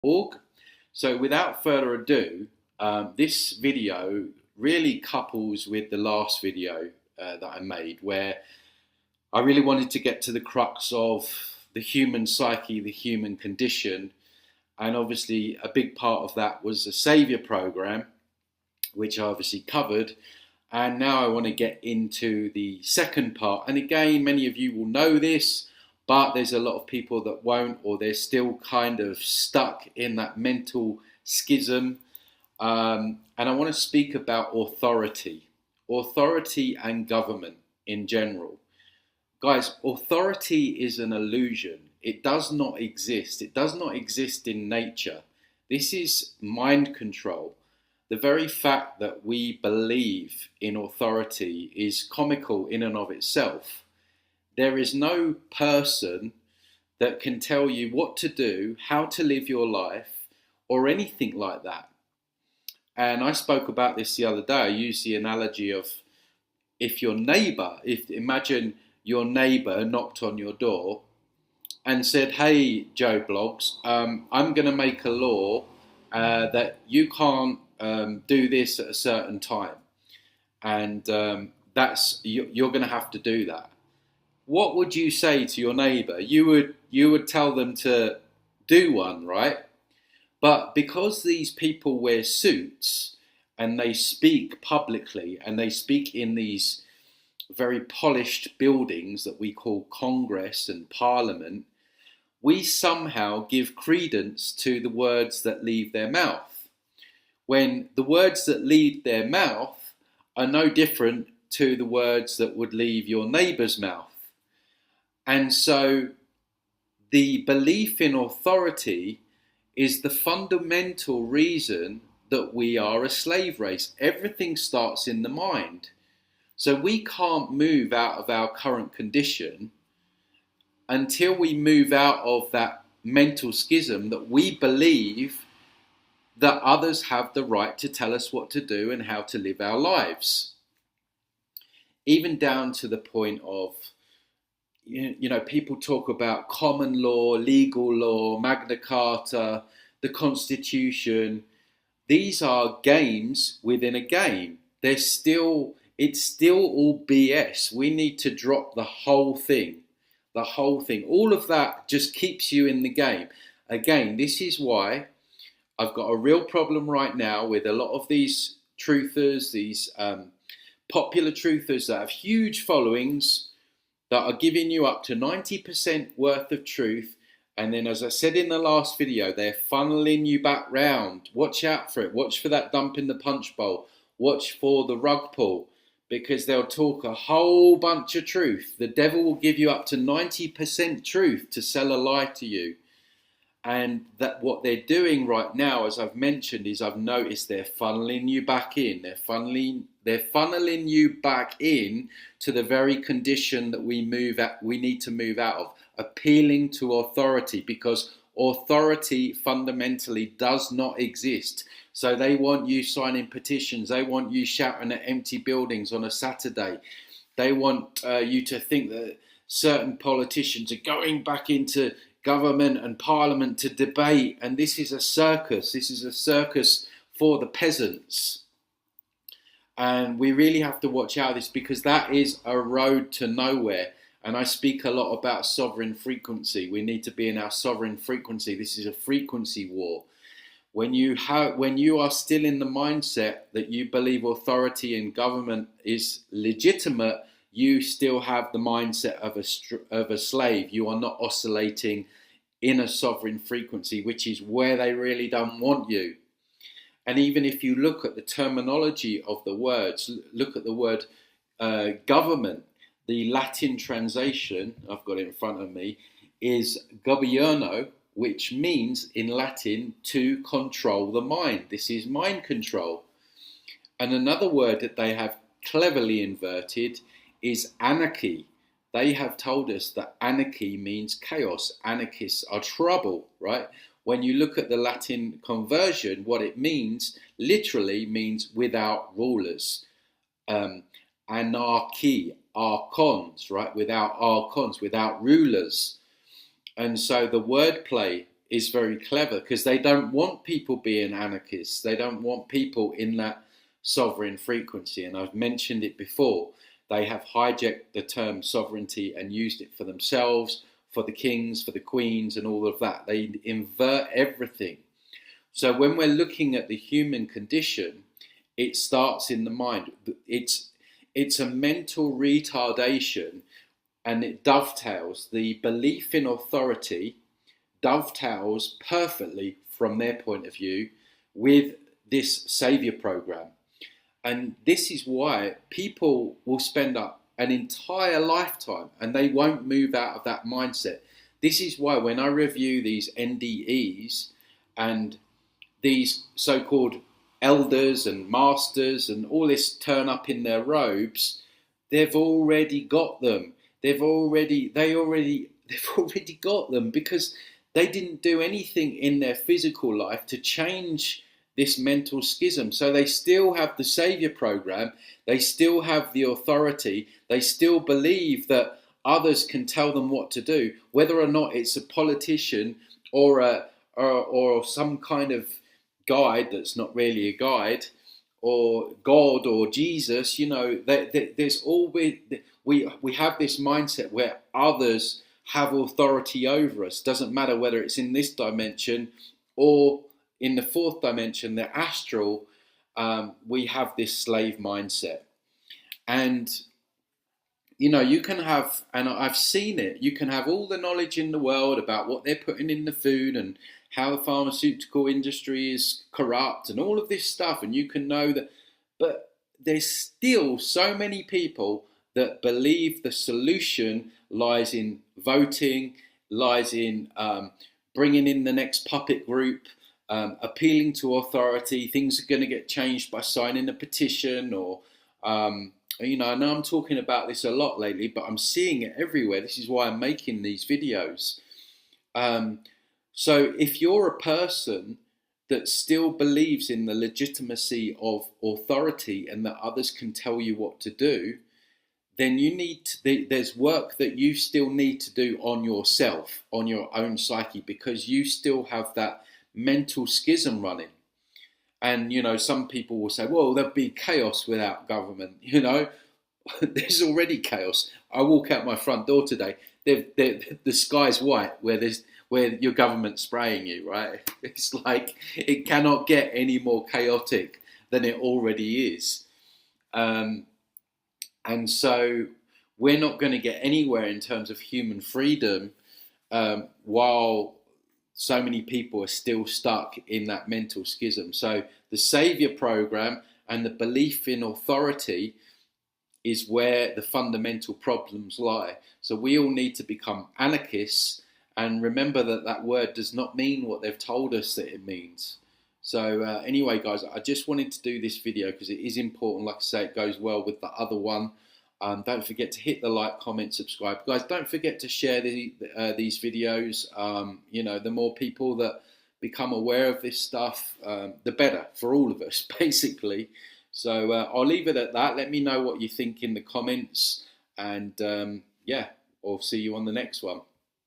org. So without further ado, this video really couples with the last video that I made, where I really wanted to get to the crux of the human psyche, the human condition, and obviously a big part of that was the Saviour program, which I obviously covered. And now I want to get into the second part. And again, many of you will know this, but there's a lot of people that won't, or they're still kind of stuck in that mental schism. And I want to speak about authority and government in general. Guys, authority is an illusion. It does not exist. It does not exist in nature. This is mind control. The very fact that we believe in authority is comical in and of itself. There is no person that can tell you what to do, how to live your life, or anything like that. And I spoke about this the other day. I used the analogy of if imagine your neighbor knocked on your door and said, "Hey, Joe Bloggs, I'm going to make a law that you can't do this at a certain time, and you're going to have to do that." What would you say to your neighbor? You would tell them to do one, right? But because these people wear suits and they speak publicly and they speak in these very polished buildings that we call Congress and Parliament, we somehow give credence to the words that leave their mouth, when the words that leave their mouth are no different to the words that would leave your neighbour's mouth. And so the belief in authority is the fundamental reason that we are a slave race. Everything starts in the mind. So we can't move out of our current condition until we move out of that mental schism that we believe that others have the right to tell us what to do and how to live our lives. Even down to the point of, people talk about common law, legal law, Magna Carta, the Constitution. These are games within a game. It's still all BS. We need to drop the whole thing. All of that just keeps you in the game. Again, this is why I've got a real problem right now with a lot of these truthers, these popular truthers that have huge followings, that are giving you up to 90% worth of truth. And then, as I said in the last video, they're funneling you back round. Watch out for it. Watch for that dump in the punch bowl. Watch for the rug pull, because they'll talk a whole bunch of truth. The devil will give you up to 90% truth to sell a lie to you. And that what they're doing right now, as I've mentioned, is I've noticed they're funneling you back in. They're funneling you back in to the very condition that we need to move out of, appealing to authority, because authority fundamentally does not exist. So they want you signing petitions. They want you shouting at empty buildings on a Saturday. They want you to think that certain politicians are going back into government and parliament to debate, and this is a circus. This is a circus for the peasants. And we really have to watch out this, because that is a road to nowhere. And I speak a lot about sovereign frequency. We need to be in our sovereign frequency. This is a frequency war. When you are still in the mindset that you believe authority and government is legitimate, you still have the mindset of a slave. You are not oscillating in a sovereign frequency, which is where they really don't want you. And even if you look at the terminology of the words, look at the word government, the Latin translation, I've got it in front of me, is gobierno, which means in Latin to control the mind. This is mind control. And another word that they have cleverly inverted is anarchy. They have told us that anarchy means chaos. Anarchists are trouble, right? When you look at the Latin conversion, what it means literally means without rulers. Anarchy, archons, right? Without archons, without rulers. And so the wordplay is very clever, because they don't want people being anarchists. They don't want people in that sovereign frequency. And I've mentioned it before. They have hijacked the term sovereignty and used it for themselves, for the kings, for the queens, and all of that. They invert everything. So when we're looking at the human condition, it starts in the mind. It's a mental retardation, and it dovetails. The belief in authority dovetails perfectly from their point of view with this saviour program. And this is why people will spend up an entire lifetime and they won't move out of that mindset. This is why when I review these NDEs and these so-called elders and masters and all this turn up in their robes, they've already got them. They've already got them, because they didn't do anything in their physical life to change this mental schism. So they still have the saviour program, they still have the authority, they still believe that others can tell them what to do, whether or not it's a politician or some kind of guide that's not really a guide, or God or Jesus. There's always, we have this mindset where others have authority over us. Doesn't matter whether it's in this dimension or in the fourth dimension, the astral. We have this slave mindset. And you can have, and I've seen it, you can have all the knowledge in the world about what they're putting in the food and how the pharmaceutical industry is corrupt and all of this stuff, and you can know that, but there's still so many people that believe the solution lies in voting, lies in bringing in the next puppet group, appealing to authority. Things are going to get changed by signing a petition, or I know I'm talking about this a lot lately, but I'm seeing it everywhere. This is why I'm making these videos. So if you're a person that still believes in the legitimacy of authority and that others can tell you what to do, then there's work that you still need to do on yourself, on your own psyche, because you still have that mental schism running. And, some people will say, well, there'll be chaos without government. There's already chaos. I walk out my front door today, the sky's white where your government's spraying you, right? It's like, it cannot get any more chaotic than it already is. And so we're not going to get anywhere in terms of human freedom while so many people are still stuck in that mental schism. So the saviour program and the belief in authority is where the fundamental problems lie. So we all need to become anarchists, and remember that word does not mean what they've told us that it means. So anyway, guys, I just wanted to do this video because it is important. Like I say, it goes well with the other one. Don't forget to hit the like, comment, subscribe. Guys, don't forget to share these videos. The more people that become aware of this stuff, the better for all of us, basically. So I'll leave it at that. Let me know what you think in the comments. And yeah, I'll see you on the next one.